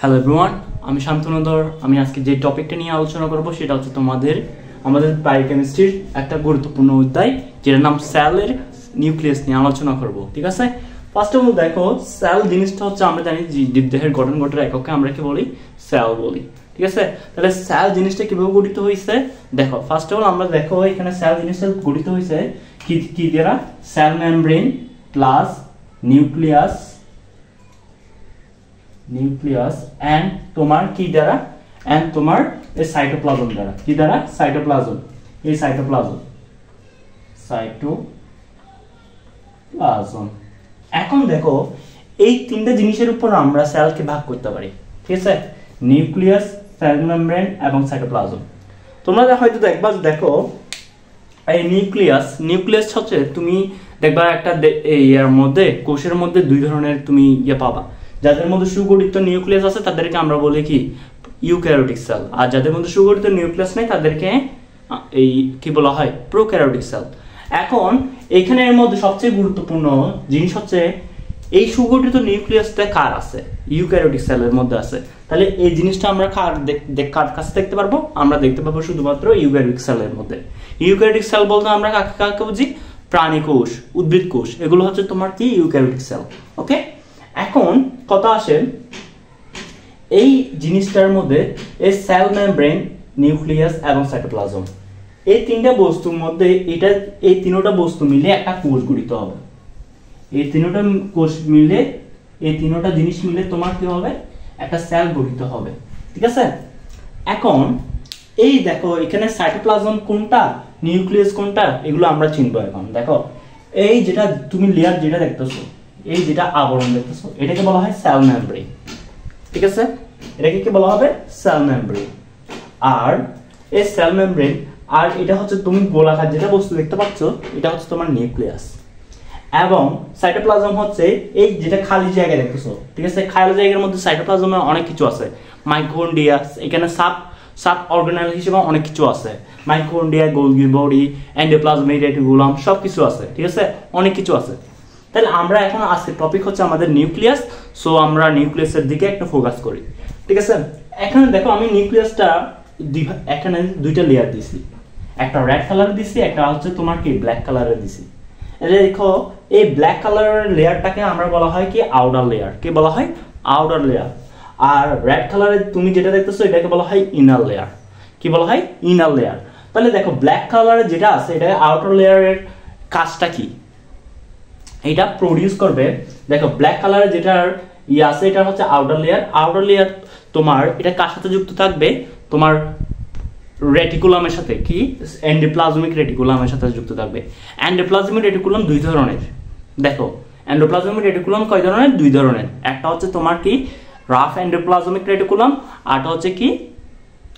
Hello everyone, আমি শান্তনুদর। আমি আজকে যে টপিকটা নিয়ে আলোচনা করব সেটা হচ্ছে আমাদের বায়োকেমিস্ট্রির একটা গুরুত্বপূর্ণ অধ্যায়, যেটার নাম সেলের নিউক্লিয়াস নিয়ে আলোচনা করব। ঠিক আছে, ফার্স্ট অফ অল দেখো, সেল জিনিসটা হচ্ছে আমরা জানি জীবদেহের গঠন গঠনের এককে আমরা কি বলি, সেল বলি। ঠিক আছে, তাহলে সেল জিনিসটা কিভাবে গঠিত হয়েছে দেখো। ফার্স্ট অফ অল আমরা দেখো এখানে সেল জিনিসটা গঠিত হয়েছে কি দ্বারা, cell membrane plus nucleus and তোমার কি দ্বারা, এন্ড তোমার এই সাইটোপ্লাজম দ্বারা। কি দ্বারা? সাইটোপ্লাজম। এই সাইটোপ্লাজম এখন দেখো এই তিনটা জিনিসের উপর আমরা সেলকে ভাগ করতে পারি। ঠিক আছে, নিউক্লিয়াস, সেল মেমব্রেন এবং সাইটোপ্লাজম। তোমরা হয়তো দেখবা, দেখো এই নিউক্লিয়াস হচ্ছে, তুমি দেখবা একটা এর মধ্যে, কোষের মধ্যে দুই ধরনের তুমি পাবা। যাদের মধ্যে সুগঠিত নিউক্লিয়াস আছে তাদেরকে আমরা বলি কি, ইউক্যারিওটিক সেল। আর যাদের মধ্যে সুগঠিত নিউক্লিয়াস নেই তাদেরকে এই কি বলা হয়, প্রোক্যারিওটিক সেল। এখন এখানে এর মধ্যে সবচেয়ে গুরুত্বপূর্ণ জিনিস হচ্ছে এই সুগঠিত নিউক্লিয়াসটা কার আছে, ইউক্যারিওটিক সেলের মধ্যে আছে। তাহলে এই জিনিসটা আমরা কার কাছে দেখতে পারবো? আমরা দেখতে পাবো শুধুমাত্র ইউক্যারিওটিক সেলের মধ্যে। ইউক্যারিওটিক সেল বলতে আমরা কাকে বুঝি? প্রাণী কোষ, উদ্ভিদ কোষ, এগুলো হচ্ছে তোমার কি ইউক্যারিওটিক সেল। ওকে, এখন কথা আসে এই জিনিসটার মধ্যে, এই সেল মেমব্রেন, নিউক্লিয়াস এবং সাইটোপ্লাজম, এই তিনটা বস্তুর মধ্যে এই তিনটা বস্তু মিলে একটা কোষ গঠিত হবে। এই তিনটা কোষ মিলে, এই তিনটা জিনিস মিলে তোমার কি হবে, একটা সেল গঠিত হবে। ঠিক আছে, এখন এই দেখো এখানে সাইটোপ্লাজম কোনটা, নিউক্লিয়াস কোনটা, এগুলো আমরা চিনবো। এখন দেখো এই যেটা তুমি লেয়ার যেটা দেখতেছো, এই যেটা আবরণ দেখতেছো, এটাকে বলা হয় সেল মেমব্রেন। ঠিক আছে, এটাকে কি বলা হবে? Cell membrane. আর এই সেল মেমব্রেন, আর এটা হচ্ছে তুমি গোলাকার যেটা বস্তু দেখতে পাচ্ছ, এটা হচ্ছে তোমার নিউক্লিয়াস। এবং সাইটোপ্লাজম হচ্ছে এই যেটা খালি জায়গা দেখতেছো। ঠিক আছে, খালি জায়গার মধ্যে সাইটোপ্লাজমে অনেক কিছু আছে, মাইটোকন্ড্রিয়া, এখানে সাব অর্গানেল হিসেবে অনেক কিছু আছে, mitochondria, Golgi body, endoplasmic reticulum, সব কিছু আছে। ঠিক আছে, অনেক কিছু আছে। তাহলে আমরা এখন আজকের টপিক হচ্ছে আমাদের নিউক্লিয়াস। সো আমরা নিউক্লিয়াসের দিকে একটা ফোকাস করি। ঠিক আছে, এখানে দেখো আমি নিউক্লিয়াসটা এখানে দুইটা লেয়ার দিছি, একটা রেড কালার দিছি, একটা হচ্ছে তোমার কি ব্ল্যাক কালারের দিছি। এটা দেখো এই ব্ল্যাক কালারের লেয়ারটাকে আমরা বলা হয় কি আউটার লেয়ার। কি বলা হয়? Outer layer. আর রেড কালারের তুমি যেটা দেখতেছো এটাকে বলা হয় ইনার লেয়ার। কি বলা হয়? Inner layer. তাহলে দেখো ব্ল্যাক কালারের যেটা আছে, এটা আউটার লেয়ারের কাজটা কি, এটা প্রডিউস করবে। দেখো ব্ল্যাক কালারের যেটার আছে, এটা হচ্ছে আউটার লেয়ার। আউটার লেয়ার তোমার এটা কার সাথে যুক্ত থাকবে? তোমার রেটিকুলামের সাথে। কি? এন্ডোপ্লাজমিক রেটিকুলামের সাথে যুক্ত থাকবে। এন্ডোপ্লাজমিক রেটিকুলাম দুই ধরনের। দেখো এন্ডোপ্লাজমিক রেটিকুলাম কয় ধরনের? দুই ধরনের। একটা হচ্ছে তোমার কি রাফ এন্ডোপ্লাজমিক রেটিকুলাম, আরটা হচ্ছে কি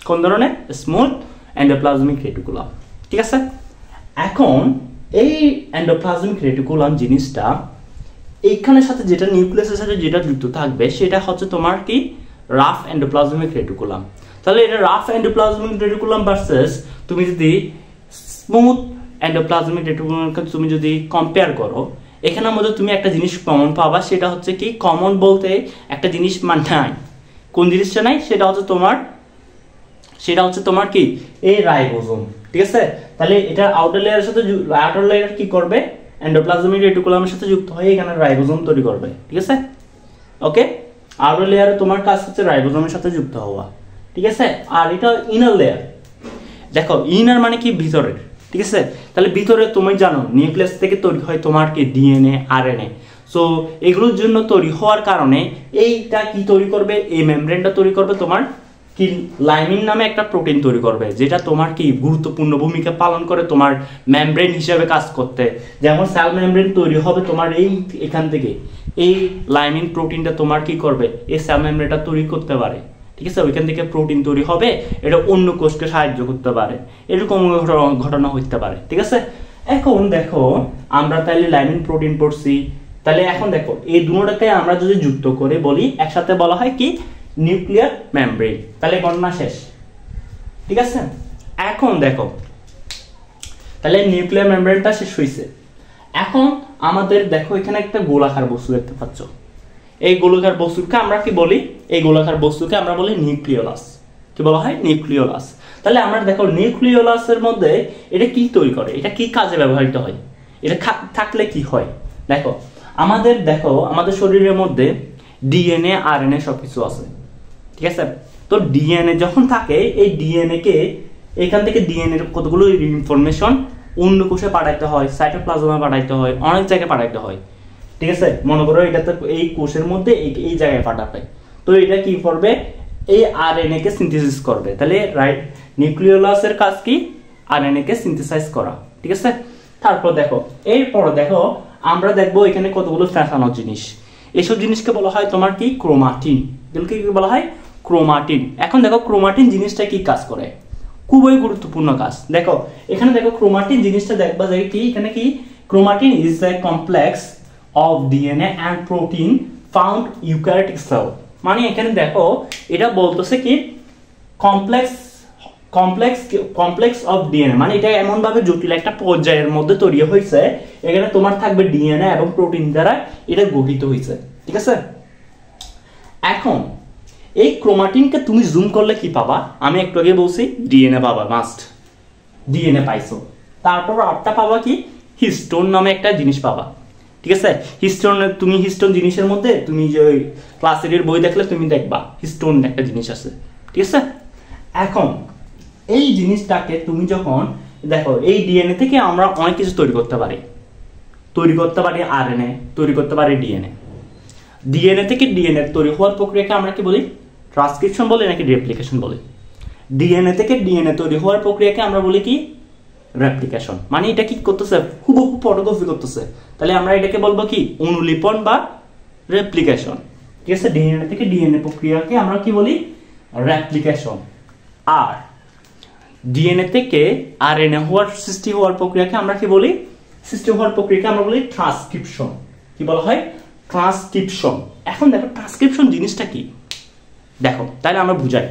কোন ধরনের? Smooth endoplasmic reticulum. ঠিক আছে, এখন এই এন্ডোপ্লাজমিক রেটিকুলাম জিনিসটা এইখানের সাথে যেটা নিউক্লিয়াসের সাথে যেটা যুক্ত থাকবে সেটা হচ্ছে তোমার কি রাফ এন্ডোপ্লাজমিক রেটিকুলাম। তাহলে এটা রাফ এন্ডোপ্লাজমিক রেটিকুলাম ভার্সেস তুমি যদি স্মুথ এন্ডোপ্লাজমিক রেটিকুলামকে তুমি যদি কম্পেয়ার করো, এখানের মধ্যে তুমি একটা জিনিস কমন পাবা। সেটা হচ্ছে কি, কমন বলতে একটা জিনিস নাই। কোন জিনিসটা নাই? সেটা হচ্ছে তোমার কি এই রাইবোজোম। ঠিক আছে, তাহলে এটা আউটার লেয়ারের সাথে, আউটার লেয়ার কি করবে, এন্ডোপ্লাজমিক রেটিকুলামের সাথে যুক্ত হয়ে এখানে রাইবোজোম তৈরি করবে। ঠিক আছে, ওকে, আউটার লেয়ারে তোমার কাজ হচ্ছে রাইবোজোমের সাথে যুক্ত হওয়া। ঠিক আছে, আর এটা ইনার লেয়ার। দেখো ইনার মানে কি ভিতরের। ঠিক আছে, তাহলে ভিতরে তুমি জানো নিউক্লিয়াস থেকে তৈরি হয় তোমার কি ডিএনএ, আরএনএ। সো এগুলোর জন্য তৈরি হওয়ার কারণে এইটা কি তৈরি করবে, এই মেমব্রেনটা তৈরি করবে তোমার কি লাইমিন নামে একটা প্রোটিন তৈরি করবে, যেটা তোমার কি গুরুত্বপূর্ণ ভূমিকা পালন করে তোমার মেমব্রেন হিসেবে কাজ করতে। যেমন সেল মেমব্রেন তৈরি হবে তোমার এখান থেকে, এই লাইমিন প্রোটিনটা তোমার কি করবে, এই সেল মেমব্রেনটা তৈরি করতে পারে। ঠিক আছে, ওইখান থেকে প্রোটিন তৈরি হবে, এটা অন্য কোষকে সাহায্য করতে পারে, এরকম ঘটনা হতে পারে। ঠিক আছে, এখন দেখো আমরা তাহলে লাইমিন প্রোটিন পড়ছি। তাহলে এখন দেখো এই দুটোটাকে আমরা যদি যুক্ত করে বলি, একসাথে বলা হয় কি নিউক্লিয়ার মেমব্রেন। তাহলে গণনা শেষ। ঠিক আছে, এখন দেখো তাহলে নিউক্লিয়ার মেমব্রেনটা শেষ হয়েছে। এখন আমাদের দেখো এখানে একটা গোলাকার বস্তু দেখতে পাচ্ছ, এই গোলাকার বস্তুকে আমরা কি বলি? এই গোলাকার বস্তুকে আমরা বলি নিউক্লিওলাস। কি বলা হয়? নিউক্লিওলাস। তাহলে আমরা দেখো নিউক্লিওলাসের মধ্যে এটা কি তৈরি করে, এটা কি কাজে ব্যবহৃত হয়, এটা থাকলে কি হয়। দেখো আমাদের শরীরের মধ্যে ডিএনএ আরএনএ সবকিছু আছে, ঠিক আছে। তো ডিএনএ যখন থাকে, এই ডিএনএ কে এখান থেকে ডিএনএ এর কতগুলো ইনফরমেশন অন্য কোষে পাঠাইতে হয়, সাইটোপ্লাজমে পাঠাইতে হয়, অনেক জায়গায় পাঠাইতে হয়, ঠিক আছে। মনে করো এটা তো এই কোষের মধ্যে এই জায়গায় পাঠাবে, তো এটা কি করবে? এই আরএনএ কে সিনথেসিস করবে। তাহলে রাইট, নিউক্লিওলাসের কাজ কি? আরএনএ কে সিনথেসাইজ করা, ঠিক আছে। তারপর দেখো আমরা দেখবো এখানে কতগুলো ফ্যাসানো জিনিস। এইসব জিনিসকে বলা হয় তোমার কি? ক্রোমাটিন। এগুলোকে কি বলা হয়? ক্রোমাটিন। এখন দেখো ক্রোমাটিন জিনিসটা কি কাজ করে, খুবই গুরুত্বপূর্ণ কাজ। দেখো এখানে দেখো ক্রোমাটিন জিনিসটা দেখবা যে কি, এখানে কি? Chromatin is a complex of DNA and protein found eukaryotic cell. মানে এখানে দেখো এটা বলতেছে কি কমপ্লেক্স অফ ডিএনএ, মানে এটা এমন ভাবে জটিল একটা পর্যায়ের মধ্যে তৈরি হয়েছে, এখানে তোমার থাকবে ডিএনএ এবং প্রোটিন দ্বারা এটা গঠিত হয়েছে, ঠিক আছে। এখন এই ক্রোমাটিনকে তুমি জুম করলে কি পাবা? আমি একটু আগে বলছি ডিএনএ পাবা, মাস্ট ডিএনএ পাইছো। তারপর আটটা পাবা কি? হিস্টোন নামে একটা জিনিস পাবা, ঠিক আছে। হিস্টোন জিনিসের মধ্যে তুমি যে ক্লাস 8 এর বই দেখলে তুমি দেখবা হিস্টোন একটা জিনিস আছে, ঠিক আছে। এখন এই জিনিসটাকে তুমি যখন দেখো, এই ডিএনএ থেকে আমরা অনেক কিছু তৈরি করতে পারি আরএনএ, তৈরি করতে পারি ডিএনএ। ডিএনএ থেকে ডিএনএ তৈরি হওয়ার প্রক্রিয়াকে আমরা কি বলি? ট্রান্সক্রিপশন বলি নাকি রেপ্লিকেশন বলি? ডিএনএ থেকে ডিএনএ তৈরি হওয়ার প্রক্রিয়াকে আমরা বলি কি? রেপ্লিকেশন। মানে এটা কি করতেছে? হুবহু ফটোকপি করতেছে। তাহলে আমরা এটাকে বলবো কি? অনুলিপন বা রেপ্লিকেশন, ঠিক আছে। ডিএনএ থেকে ডিএনএ প্রক্রিয়াকে আমরা কি বলি? রেপ্লিকেশন। আর ডিএনএ থেকে আরএনএ সৃষ্টি হওয়ার প্রক্রিয়াকে আমরা কি বলি? ট্রান্সক্রিপশন। কি বলা হয়? ট্রান্সক্রিপশন। এখন দেখো ট্রান্সক্রিপশন জিনিসটা কি, দেখো তাহলে আমরা বুঝাই।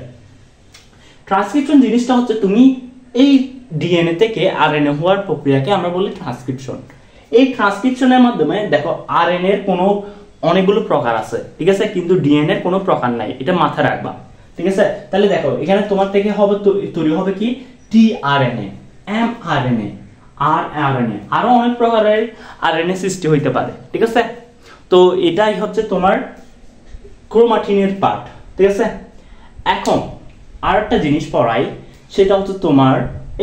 ট্রান্সক্রিপশন জিনিসটা হচ্ছে তুমি এই ডিএনএ থেকে আরএনএ হওয়ার প্রক্রিয়াকে আমরা বলি ট্রান্সক্রিপশন। এই ট্রান্সক্রিপশনের মাধ্যমে দেখো আরএনএ এর কোনো অনেকগুলো প্রকার আছে, ঠিক আছে, কিন্তু ডিএনএ এর কোনো প্রকার নাই, এটা মাথায় রাখবা, ঠিক আছে। তাহলে দেখো এখানে তোমার থেকে তৈরি হবে কি? টিআরএনএ, এমআরএনএ, আরআরএনএ, আরো অনেক প্রকারের আরএনএ সৃষ্টি হইতে পারে, ঠিক আছে। তো এটাই হচ্ছে তোমার ক্রোমাটিনের পার্ট, ঠিক আছে। এখন আরেকটা জিনিস পড়াই, সেটা হচ্ছে তোমার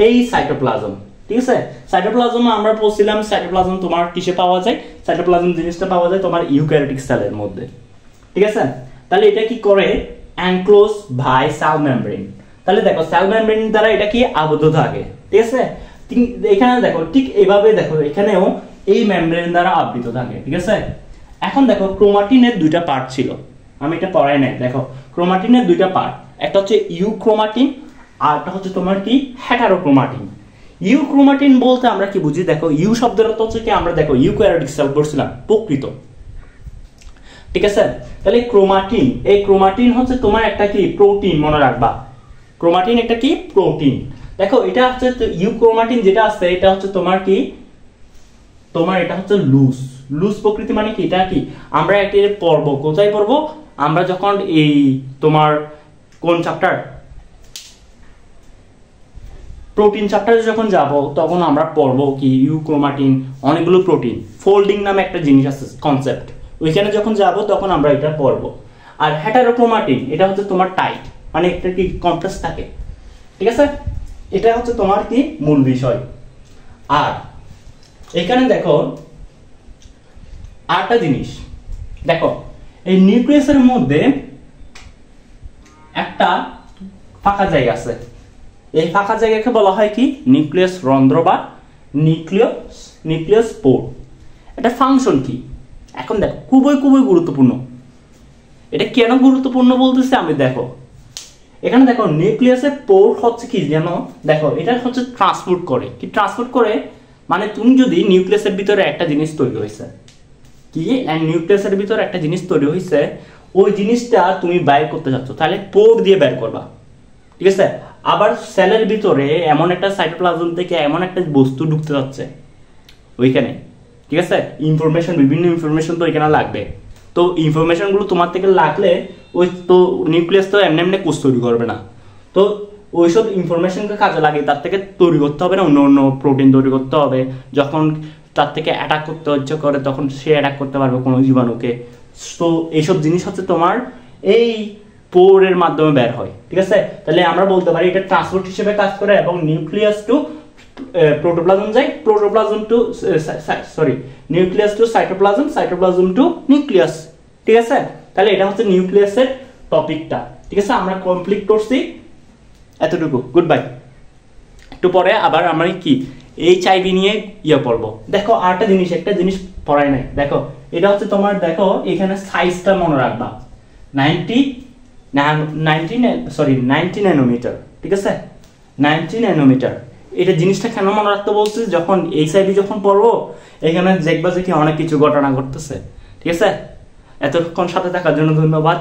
এই সাইটোপ্লাজম, ঠিক আছে। সাইটোপ্লাজম আমরা বলছিলাম, সাইটোপ্লাজম তোমার কিসে পাওয়া যায়? সাইটোপ্লাজম জিনিসটা পাওয়া যায় তোমার ইউক্যারিওটিক সেলের মধ্যে, ঠিক আছে। তাহলে এটা কি করে? Enclose buy cell membrane. তাহলে দেখো সেল মেমব্রেন দ্বারা এটা কি আবদ্ধ থাকে, ঠিক আছে। এখানে দেখো ঠিক এইভাবে দেখো এখানেও এই মেমব্রেন দ্বারা আবৃত থাকে, ঠিক আছে। এখন দেখো ক্রোমাটিনের দুইটা পার্ট ছিল, আমি এটা পড়াই নাই। দেখো ক্রোমাটিনের দুইটা পার্ট, একটা হচ্ছে ইউক্রোমাটিন আর একটা হচ্ছে তোমার কি? হেটারোক্রোমাটিন। ইউক্রোমাটিন বলতে আমরা কি বুঝি? দেখো ইউ শব্দের অর্থ হচ্ছে কি? আমরা দেখো ইউক্যারিওটিক সেল বলছিলাম, প্রকৃত, ঠিক আছে। তাহলে ক্রোমাটিন, এই ক্রোমাটিন হচ্ছে তোমার একটা কি? প্রোটিন, মনে রাখবা। ক্রোমাটিন একটা কি? প্রোটিন। দেখো এটা হচ্ছে ইউক্রোমাটিন যেটা আছে, এটা হচ্ছে তোমার কি? এটা হচ্ছে লুজ প্রকৃতি। মানে কি? এটা কি আমরা একটা পড়বো, কোথায় পড়বো? আমরা যখন এই তোমার কোন চ্যাপ্টার? প্রোটিন চ্যাপ্টারে যখন যাব তখন আমরা পড়বো কি? ইউক্রোমাটিন, অনেকগুলো প্রোটিন, ফোল্ডিং নামে একটা জিনিস আছে, কনসেপ্ট। ওইখানে যখন যাব তখন আমরা এটা পড়বো। আর হেটারোক্রোমাটিন এটা হচ্ছে তোমার টাইট, মানে একটা কি? কমপ্লেক্স থাকে, ঠিক আছে। এটা হচ্ছে তোমার কি? মূল বিষয়। আর এখানে দেখো আরেকটা জিনিস, দেখো এই নিউক্লিয়াসের মধ্যে একটা ফাঁকা জায়গা আছে, এই ফাঁকা জায়গাকে বলা হয় কি? নিউক্লিয়াস রন্ধ্র বা নিউক্লিয়াস পোর। এটা ফাংশন কি? এখন দেখো খুবই গুরুত্বপূর্ণ। এটা কেন গুরুত্বপূর্ণ বলতেছে আমি, দেখো এখানে দেখো নিউক্লিয়াসের পোর হচ্ছে কি জানো? দেখো এটা হচ্ছে ট্রান্সপোর্ট করে। কি ট্রান্সপোর্ট করে? মানে তুমি যদি নিউক্লিয়াসের ভিতরে একটা জিনিস তৈরি হয়েছে, কি নিউক্লিয়াসের ভিতরে একটা জিনিস তৈরি হয়েছে, ওই জিনিসটা তুমি বাইর করতে চাচ্ছ, তাহলে পোর দিয়ে বের করবা, ঠিক আছে। আবার সেলের ভিতরে এমন একটা সাইটোপ্লাজম থেকে এমন একটা বস্তু ঢুকতে যাচ্ছে ওইখানে, ঠিক আছে। বিভিন্ন ইনফরমেশন তো এখানে লাগবে, তো ইনফরমেশনগুলো তোমার থেকে লাগলে ওই তো নিউক্লিয়াস তো এমনি এমনি কোষ তৈরি করবে না, তো ওইসব ইনফরমেশনকে কাজে লাগে তার থেকে তৈরি করতে হবে না, অন্য অন্য প্রোটিন তৈরি করতে হবে, যখন তার থেকে অ্যাটাক করতে ইচ্ছে করে তখন সে অ্যাটাক করতে পারবে কোনো জীবাণুকে। তো এইসব জিনিস হচ্ছে তোমার এই পোরের মাধ্যমে বের হয়, ঠিক আছে। তাহলে আমরা বলতে পারি এটা ট্রান্সপোর্ট হিসেবে কাজ করে, এবং নিউক্লিয়াস টু প্রোটোপ্লাজম যায়, protoplasm to nucleus to cytoplasm, cytoplasm to nucleus, ঠিক আছে। তাহলে এটা হচ্ছে নিউক্লিয়াসের টপিকটা, ঠিক আছে, আমরা কমপ্লিট করছি এতটুকু। Good bye. একটু পরে আবার আমরা কি HIV নিয়ে পড়বো। দেখো একটা জিনিস পড়াই নাই, দেখো এটা হচ্ছে তোমার, দেখো এখানে সাইজটা মনে রাখবা 90 ন্যানোমিটার, ঠিক আছে, 90 ন্যানোমিটার। এটা জিনিসটা কেন মনে রাখতে বলছি, যখন HIV যখন পড়বো এখানে দেখবা যে কি অনেক কিছু ঘটনা ঘটতেছে, ঠিক আছে। এতক্ষণ সাথে থাকার জন্য ধন্যবাদ।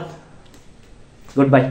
Good bye.